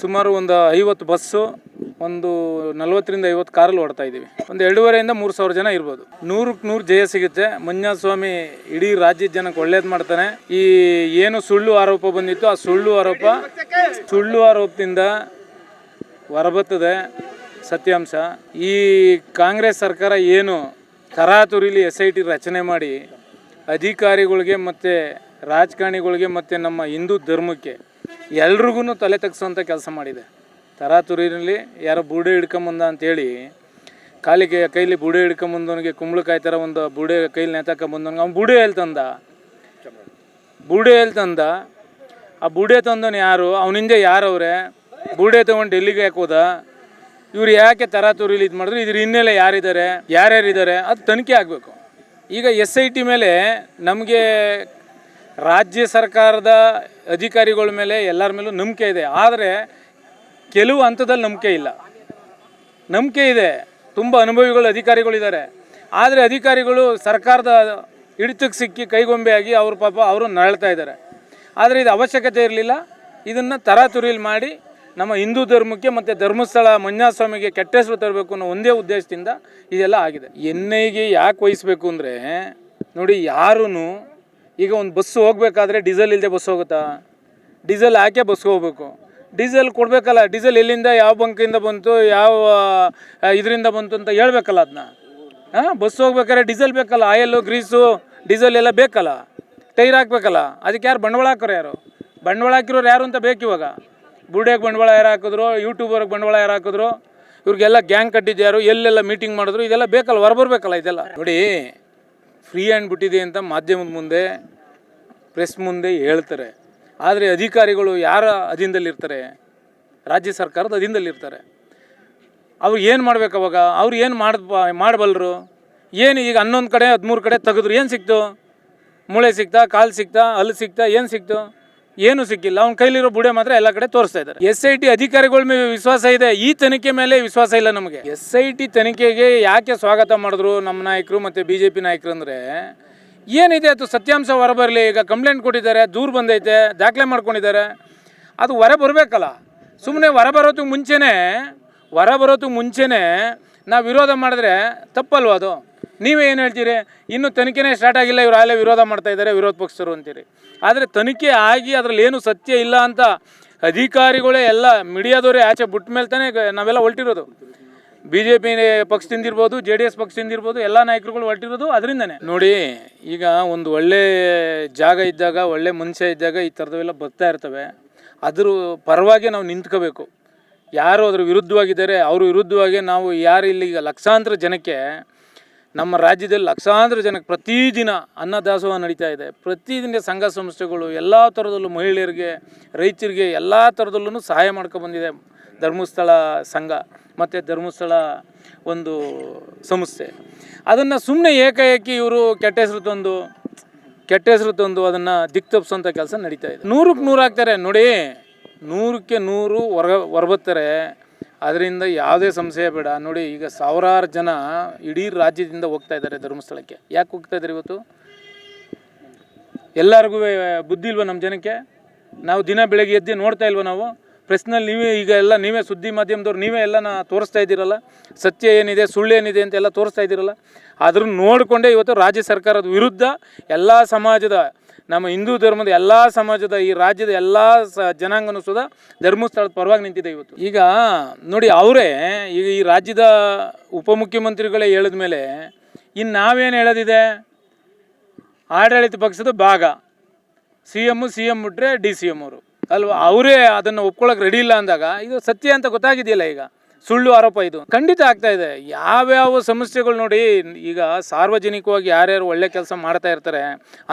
ಸುಮಾರು ಒಂದು 50 ಬಸ್ಸು, ಒಂದು 40ರಿಂದ 50 ಕಾರಲ್ಲಿ ಓಡ್ತಾ ಇದ್ದೀವಿ. ಒಂದು 2,500ರಿಂದ 3,000 ಜನ ಇರ್ಬೋದು. 100ಕ್ಕೆ 100 ಜಯ ಸಿಗುತ್ತೆ. ಮಂಜುನಾಥಸ್ವಾಮಿ ಇಡೀ ರಾಜ್ಯದ ಜನಕ್ಕೆ ಒಳ್ಳೇದು ಮಾಡ್ತಾನೆ. ಈ ಏನು ಸುಳ್ಳು ಆರೋಪ ಬಂದಿತ್ತು, ಆ ಸುಳ್ಳು ಆರೋಪದಿಂದ ಹೊರಬರ್ತದೆ ಸತ್ಯಾಂಶ. ಈ ಕಾಂಗ್ರೆಸ್ ಸರ್ಕಾರ ಏನು ತರಾತುರಿಲಿ SIT ರಚನೆ ಮಾಡಿ ಅಧಿಕಾರಿಗಳಿಗೆ ಮತ್ತು ರಾಜಕಾರಣಿಗಳಿಗೆ ಮತ್ತು ನಮ್ಮ ಹಿಂದೂ ಧರ್ಮಕ್ಕೆ ಎಲ್ರಿಗೂ ತಲೆ ತಗ್ಸೋಂಥ ಕೆಲಸ ಮಾಡಿದೆ. ತರಾತುರಿನಲ್ಲಿ ಯಾರೋ ಬೂಡೆ ಹಿಡ್ಕೊಂಬಂದ ಅಂತೇಳಿ ಕೈಲಿ ಬೂಡೆ ಹಿಡ್ಕೊಂಬಂದವನಿಗೆ ಕುಂಬಳಕಾಯಿ ಥರ ಒಂದು ಬೂಡೆ ಕೈಲಿ ನೇತಾಕೊಂಬಂದವನಿಗೆ ಅವ್ನು ಬೂಡೆ ಹೇಳ್ತಂದ. ಆ ಬೂಡೆ ತಂದವನು ಯಾರು? ಅವನಿಂದ ಯಾರವ್ರೆ? ಬೂಡೆ ತೊಗೊಂಡು ಡೆಲ್ಲಿಗೆ ಹಾಕೋದ? ಇವ್ರು ಯಾಕೆ ತರಾತುರಿಲಿ ಇದು ಮಾಡಿದ್ರು? ಇದ್ರ ಹಿನ್ನೆಲೆ ಯಾರ್ಯಾರಿದ್ದಾರೆ ಅದು ತನಿಖೆ ಆಗಬೇಕು. ಈಗ SIT ಮೇಲೆ ನಮಗೆ ರಾಜ್ಯ ಸರ್ಕಾರದ ಅಧಿಕಾರಿಗಳ ಮೇಲೆ ಎಲ್ಲರ ಮೇಲೂ ನಂಬಿಕೆ ಇದೆ. ಆದರೆ ಕೆಲವು ಹಂತದಲ್ಲಿ ನಂಬಿಕೆ ಇದೆ. ತುಂಬ ಅನುಭವಿಗಳು ಅಧಿಕಾರಿಗಳಿದ್ದಾರೆ. ಆದರೆ ಅಧಿಕಾರಿಗಳು ಸರ್ಕಾರದ ಹಿಡಿತಕ್ಕೆ ಸಿಕ್ಕಿ ಕೈಗೊಂಬೆಯಾಗಿ ಅವರು ನರಳ್ತಾ ಇದ್ದಾರೆ. ಆದರೆ ಇದು ಅವಶ್ಯಕತೆ ಇರಲಿಲ್ಲ. ಇದನ್ನು ತರಾತುರಿಯಲ್ಲಿ ಮಾಡಿ ನಮ್ಮ ಹಿಂದೂ ಧರ್ಮಕ್ಕೆ ಮತ್ತು ಧರ್ಮಸ್ಥಳ ಮಂಜುನಾಥಸ್ವಾಮಿಗೆ ಕೆಟ್ಟ ಹೆಸರು ತರಬೇಕು ಅನ್ನೋ ಒಂದೇ ಉದ್ದೇಶದಿಂದ ಇದೆಲ್ಲ ಆಗಿದೆ. NIಗೆ ಯಾಕೆ ವಹಿಸ್ಬೇಕು ಅಂದರೆ ನೋಡಿ, ಯಾರೂ ಈಗ ಒಂದು ಬಸ್ಸು ಹೋಗಬೇಕಾದ್ರೆ ಡೀಸೆಲ್ ಇಲ್ಲದೆ ಬಸ್ ಹೋಗುತ್ತಾ? ಡೀಸೆಲ್ ಹಾಕೇ ಬಸ್ಗೆ ಹೋಗ್ಬೇಕು. ಡೀಸೆಲ್ ಕೊಡಬೇಕಲ್ಲ. ಡೀಸೆಲ್ ಎಲ್ಲಿಂದ, ಯಾವ ಬಂಕಿಂದ ಬಂತು, ಯಾವ ಇದರಿಂದ ಬಂತು ಅಂತ ಹೇಳ್ಬೇಕಲ್ಲ. ಅದನ್ನ ಬಸ್ ಹೋಗ್ಬೇಕಾದ್ರೆ ಡೀಸೆಲ್ ಬೇಕಲ್ಲ. ಆಯಿಲು, ಗ್ರೀಸು, ಡೀಸೆಲ್ ಎಲ್ಲ ಬೇಕಲ್ಲ. ಟೈರ್ ಹಾಕ್ಬೇಕಲ್ಲ. ಅದಕ್ಕೆ ಯಾರು ಬಂಡವಾಳ ಹಾಕೋರು? ಬಂಡವಾಳ ಹಾಕಿರೋರು ಯಾರು ಅಂತ ಬೇಕು. ಇವಾಗ ಬುರ್ಡೆಗೆ ಬಂಡವಾಳ ಯಾರು ಹಾಕಿದ್ರು, ಯೂಟ್ಯೂಬರ್ಗೆ ಬಂಡವಾಳ ಯಾರು ಹಾಕಿದ್ರು, ಇವ್ರಿಗೆಲ್ಲ ಗ್ಯಾಂಗ್ ಕಟ್ಟಿದ್ಯಾರು, ಎಲ್ಲೆಲ್ಲ ಮೀಟಿಂಗ್ ಮಾಡಿದ್ರು, ಇದೆಲ್ಲ ಬೇಕಲ್ಲ, ಹೊರಬರ್ಬೇಕಲ್ಲ. ಇದೆಲ್ಲ ನೋಡಿ, ಫ್ರೀ ಹ್ಯಾಂಡ್ ಬಿಟ್ಟಿದೆ ಅಂತ ಮಾಧ್ಯಮದ ಮುಂದೆ, ಪ್ರೆಸ್ ಮುಂದೆ ಹೇಳ್ತಾರೆ. ಆದರೆ ಅಧಿಕಾರಿಗಳು ಯಾರ ಅಧೀನದಲ್ಲಿರ್ತಾರೆ? ರಾಜ್ಯ ಸರ್ಕಾರದ ಅಧೀನದಲ್ಲಿರ್ತಾರೆ. ಅವ್ರು ಏನು ಮಾಡ್ಬೇಕು? ಅವಾಗ ಅವ್ರು ಏನು ಮಾಡಬಲ್ಲರು? ಏನು ಈಗ 11 ಕಡೆ 13 ಕಡೆ ತೆಗೆದ್ರು, ಏನು ಸಿಕ್ತು? ಮೂಳೆ ಸಿಕ್ತಾ, ಕಾಲು ಸಿಕ್ತಾ, ಹಲ್ಲು ಸಿಕ್ತಾ, ಏನು ಸಿಕ್ತು? ಏನೂ ಸಿಕ್ಕಿಲ್ಲ. ಅವ್ನ ಕೈಲಿರೋ ಬುಡೆ ಮಾತ್ರ ಎಲ್ಲ ಕಡೆ ತೋರಿಸ್ತಾ ಇದ್ದಾರೆ. SIT ಅಧಿಕಾರಿಗಳ ಮೇಲೆ ವಿಶ್ವಾಸ ಇದೆ, ಈ ತನಿಖೆ ಮೇಲೆ ವಿಶ್ವಾಸ ಇಲ್ಲ ನಮಗೆ. SIT ತನಿಖೆಗೆ ಯಾಕೆ ಸ್ವಾಗತ ಮಾಡಿದ್ರು ನಮ್ಮ ನಾಯಕರು ಮತ್ತು BJP ನಾಯಕರು ಅಂದರೆ, ಏನಿದೆ ಅದು ಸತ್ಯಾಂಶ ಹೊರಬರಲಿ. ಈಗ ಕಂಪ್ಲೇಂಟ್ ಕೊಟ್ಟಿದ್ದಾರೆ, ದೂರು ಬಂದೈತೆ, ದಾಖಲೆ ಮಾಡ್ಕೊಂಡಿದ್ದಾರೆ, ಅದು ಹೊರ ಬರಬೇಕಲ್ಲ. ಸುಮ್ಮನೆ ಹೊರಬರೋದಕ್ಕೆ ಮುಂಚೆನೇ ನಾವು ವಿರೋಧ ಮಾಡಿದ್ರೆ ತಪ್ಪಲ್ವ ಅದು? ನೀವೇ ಏನು ಹೇಳ್ತೀರಿ? ಇನ್ನೂ ತನಿಖೆನೇ ಸ್ಟಾರ್ಟ್ ಆಗಿಲ್ಲ, ಇವರು ಅಲ್ಲೇ ವಿರೋಧ ಮಾಡ್ತಾಯಿದ್ದಾರೆ, ವಿರೋಧ ಪಕ್ಷರು ಅಂತೀರಿ. ಆದರೆ ತನಿಖೆ ಆಗಿ ಅದರಲ್ಲಿ ಏನು ಸತ್ಯ ಇಲ್ಲ ಅಂತ ಅಧಿಕಾರಿಗಳೇ ಎಲ್ಲ ಮೀಡಿಯಾದವರೇ ಆಚೆ ಬಿಟ್ಟ ಮೇಲೆ ತಾನೇ ನಾವೆಲ್ಲ ಹೊರಟಿರೋದು. BJP ಪಕ್ಷದಿಂದ ಇರ್ಬೋದು, JDS ಪಕ್ಷದಿಂದ ಇರ್ಬೋದು, ಎಲ್ಲ ನಾಯಕರುಗಳು ಹೊರಟಿರೋದು ಅದರಿಂದನೇ. ನೋಡಿ, ಈಗ ಒಂದು ಒಳ್ಳೆ ಜಾಗ ಇದ್ದಾಗ, ಒಳ್ಳೆ ಮನುಷ್ಯ ಇದ್ದಾಗ ಈ ಥರದವೆಲ್ಲ ಬರ್ತಾ ಇರ್ತವೆ. ಅದ್ರ ಪರವಾಗಿ ನಾವು ನಿಂತ್ಕೋಬೇಕು. ಯಾರು ಅದ್ರ ವಿರುದ್ಧವಾಗಿದ್ದಾರೆ ಅವ್ರ ವಿರುದ್ಧವಾಗಿ ನಾವು ಯಾರು ಇಲ್ಲಿ ಈಗ ಲಕ್ಷಾಂತರ ಜನಕ್ಕೆ, ನಮ್ಮ ರಾಜ್ಯದಲ್ಲಿ ಲಕ್ಷಾಂತರ ಜನಕ್ಕೆ ಪ್ರತಿದಿನ ಅನ್ನದಾಸೋಹ ನಡೀತಾ ಇದೆ. ಪ್ರತಿದಿನ ಸಂಘ ಸಂಸ್ಥೆಗಳು ಎಲ್ಲ ಥರದಲ್ಲೂ ಮಹಿಳೆಯರಿಗೆ, ರೈತರಿಗೆ ಎಲ್ಲ ಥರದಲ್ಲೂ ಸಹಾಯ ಮಾಡ್ಕೊಬಂದಿದೆ ಧರ್ಮಸ್ಥಳ ಸಂಘ ಮತ್ತು ಧರ್ಮಸ್ಥಳ ಒಂದು ಸಂಸ್ಥೆ. ಅದನ್ನು ಸುಮ್ಮನೆ ಏಕಾಏಕಿ ಇವರು ಕೆಟ್ಟ ಹೆಸರು ತಂದು ಅದನ್ನು ದಿಕ್ತಪ್ಪಿಸೋಂಥ ಕೆಲಸ ನಡೀತಾ ಇದೆ. 100ಕ್ಕೆ 100 ಆಗ್ತಾರೆ ನೋಡಿ, 100ಕ್ಕೆ 100 ಹೊರಬರ್ತಾರೆ. ಅದರಿಂದ ಯಾವುದೇ ಸಂಶಯ ಬೇಡ. ನೋಡಿ, ಈಗ ಸಾವಿರಾರು ಜನ ಇಡೀ ರಾಜ್ಯದಿಂದ ಹೋಗ್ತಾ ಇದ್ದಾರೆ ಧರ್ಮಸ್ಥಳಕ್ಕೆ. ಯಾಕೆ ಹೋಗ್ತಾ ಇದ್ದಾರೆ ಇವತ್ತು? ಎಲ್ಲರಿಗೂ ಬುದ್ಧಿ ಇಲ್ವ ನಮ್ಮ ಜನಕ್ಕೆ? ನಾವು ದಿನ ಬೆಳಗ್ಗೆ ಎದ್ದು ನೋಡ್ತಾ ಇಲ್ವ? ನಾವು ಪ್ರೆಸ್ನಲ್ಲಿ ನೀವೇ ಸುದ್ದಿ ಮಾಧ್ಯಮದವ್ರು ನೀವೇ ಎಲ್ಲನ ತೋರಿಸ್ತಾ ಇದ್ದೀರಲ್ಲ, ಸತ್ಯ ಏನಿದೆ, ಸುಳ್ಳು ಏನಿದೆ ಅಂತ ಎಲ್ಲ ತೋರಿಸ್ತಾ ಇದ್ದೀರಲ್ಲ. ಅದನ್ನು ನೋಡಿಕೊಂಡೇ ಇವತ್ತು ರಾಜ್ಯ ಸರ್ಕಾರದ ವಿರುದ್ಧ ಎಲ್ಲ ಸಮಾಜದ, ನಮ್ಮ ಹಿಂದೂ ಧರ್ಮದ ಎಲ್ಲ ಸಮಾಜದ, ಈ ರಾಜ್ಯದ ಎಲ್ಲ ಜನಾಂಗನೂ ಸುಧಾ ಧರ್ಮಸ್ಥಳದ ಪರವಾಗಿ ನಿಂತಿದೆ ಇವತ್ತು. ಈಗ ನೋಡಿ, ಅವರೇ ಈಗ ಈ ರಾಜ್ಯದ ಉಪಮುಖ್ಯಮಂತ್ರಿಗಳೇ ಹೇಳಿದ ಮೇಲೆ ಇನ್ನು ನಾವೇನು ಹೇಳೋದಿದೆ? ಆಡಳಿತ ಪಕ್ಷದ ಭಾಗ CM ಬಿಟ್ಟರೆ DCM ಅವರು ಅಲ್ವಾ? ಅವರೇ ಅದನ್ನು ಒಪ್ಕೊಳ್ಳೋಕೆ ರೆಡಿ ಇಲ್ಲ ಅಂದಾಗ ಇದು ಸತ್ಯ ಅಂತ ಗೊತ್ತಾಗಿದೆಯಲ್ಲ. ಈಗ ಸುಳ್ಳು ಆರೋಪ ಇದು ಖಂಡಿತ ಆಗ್ತಾ ಇದೆ. ಯಾವ್ಯಾವ ಸಮಸ್ಯೆಗಳು ನೋಡಿ, ಈಗ ಸಾರ್ವಜನಿಕವಾಗಿ ಯಾರ್ಯಾರು ಒಳ್ಳೆ ಕೆಲಸ ಮಾಡ್ತಾ ಇರ್ತಾರೆ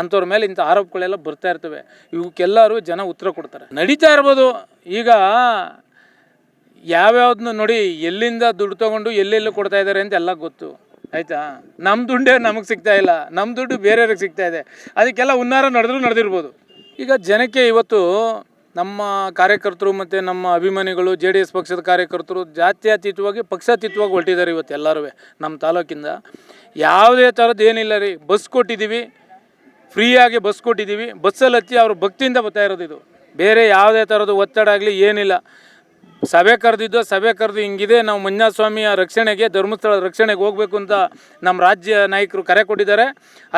ಅಂಥವ್ರ ಮೇಲೆ ಇಂಥ ಆರೋಪಗಳೆಲ್ಲ ಬರ್ತಾ ಇರ್ತವೆ. ಇವಕ್ಕೆಲ್ಲರೂ ಜನ ಉತ್ತರ ಕೊಡ್ತಾರೆ. ನಡೀತಾ ಇರ್ಬೋದು. ಈಗ ಯಾವ್ಯಾವ್ದನ್ನು ನೋಡಿ, ಎಲ್ಲಿಂದ ದುಡ್ಡು ತೊಗೊಂಡು ಎಲ್ಲೆಲ್ಲೂ ಕೊಡ್ತಾ ಇದ್ದಾರೆ ಅಂತ ಎಲ್ಲ ಗೊತ್ತು, ಆಯಿತಾ? ನಮ್ಮ ದುಡ್ಡೇ ನಮಗೆ ಸಿಗ್ತಾ ಇಲ್ಲ, ನಮ್ಮ ದುಡ್ಡು ಬೇರೆಯವ್ರಿಗೆ ಸಿಗ್ತಾ ಇದೆ. ಅದಕ್ಕೆಲ್ಲ ಹುನ್ನಾರ ನಡೆದಿರ್ಬೋದು. ಈಗ ಜನಕ್ಕೆ ಇವತ್ತು ನಮ್ಮ ಕಾರ್ಯಕರ್ತರು ಮತ್ತು ನಮ್ಮ ಅಭಿಮಾನಿಗಳು, JDS ಪಕ್ಷದ ಕಾರ್ಯಕರ್ತರು ಜಾತ್ಯತೀತವಾಗಿ ಪಕ್ಷಾತೀತವಾಗಿ ಹೊರಟಿದ್ದಾರೆ ಇವತ್ತು ಎಲ್ಲರೂ. ನಮ್ಮ ತಾಲೂಕಿಂದ ಯಾವುದೇ ಥರದ್ದು ಏನಿಲ್ಲ ರೀ. ಬಸ್ ಕೊಟ್ಟಿದ್ದೀವಿ, ಫ್ರೀಯಾಗಿ ಬಸ್ ಕೊಟ್ಟಿದ್ದೀವಿ. ಬಸ್ಸಲ್ಲಿ ಹತ್ತಿ ಅವರು ಭಕ್ತಿಯಿಂದ ಬರ್ತಾ ಇರೋದು. ಇದು ಬೇರೆ ಯಾವುದೇ ಥರದ್ದು ಒತ್ತಡ ಆಗಲಿ ಏನಿಲ್ಲ. ಸಭೆ ಕರೆದು ಹಿಂಗಿದೆ, ನಾವು ಮಂಜುನಾಥ ಸ್ವಾಮಿಯ ರಕ್ಷಣೆಗೆ, ಧರ್ಮಸ್ಥಳದ ರಕ್ಷಣೆಗೆ ಹೋಗ್ಬೇಕು ಅಂತ ನಮ್ಮ ರಾಜ್ಯ ನಾಯಕರು ಕರೆ ಕೊಟ್ಟಿದ್ದಾರೆ.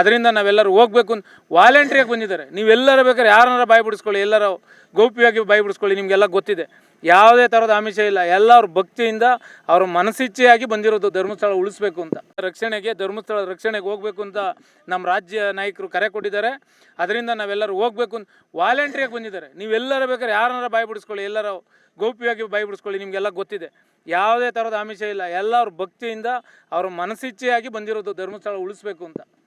ಅದರಿಂದ ನಾವೆಲ್ಲರೂ ಹೋಗ್ಬೇಕು ಅಂತ ವಾಲಂಟ್ರಿಯಾಗಿ ಬಂದಿದ್ದಾರೆ. ನೀವೆಲ್ಲರೂ ಬೇಕಾದ್ರೆ ಯಾರನ್ನಾರ ಬಾಯಿ ಬಿಡಿಸ್ಕೊಳ್ಳಿ, ಎಲ್ಲರೂ ಗೌಪ್ಯವಾಗಿ ಬಾಯಿ ಬಿಡಿಸ್ಕೊಳ್ಳಿ, ನಿಮಗೆಲ್ಲ ಗೊತ್ತಿದೆ. ಯಾವುದೇ ಥರದ ಆಮಿಷ ಇಲ್ಲ, ಎಲ್ಲರೂ ಭಕ್ತಿಯಿಂದ ಅವ್ರ ಮನಸ್ಸಿಚ್ಛೆಯಾಗಿ ಬಂದಿರೋದು ಧರ್ಮಸ್ಥಳ ಉಳಿಸ್ಬೇಕು ಅಂತ. ಧರ್ಮಸ್ಥಳದ ರಕ್ಷಣೆಗೆ ಹೋಗ್ಬೇಕು ಅಂತ ನಮ್ಮ ರಾಜ್ಯ ನಾಯಕರು ಕರೆ ಕೊಟ್ಟಿದ್ದಾರೆ. ಅದರಿಂದ ನಾವೆಲ್ಲರೂ ಹೋಗ್ಬೇಕು ಅಂತ ವಾಲಂಟ್ರಿಯಾಗಿ ಬಂದಿದ್ದಾರೆ. ನೀವೆಲ್ಲರೂ ಬೇಕಾದ್ರೆ ಯಾರನ್ನಾರ ಬಾಯಿ ಬಿಡಿಸ್ಕೊಳ್ಳಿ, ಎಲ್ಲರೂ ಗೌಪ್ಯವಾಗಿ ಬಾಯಿ ಬಿಡಿಸ್ಕೊಳ್ಳಿ, ನಿಮಗೆಲ್ಲ ಗೊತ್ತಿದೆ. ಯಾವುದೇ ಥರದ ಆಮಿಷ ಇಲ್ಲ, ಎಲ್ಲರೂ ಭಕ್ತಿಯಿಂದ ಅವ್ರ ಮನಸ್ಸಿಚ್ಛೆಯಾಗಿ ಬಂದಿರೋದು ಧರ್ಮಸ್ಥಳ ಉಳಿಸ್ಬೇಕು ಅಂತ.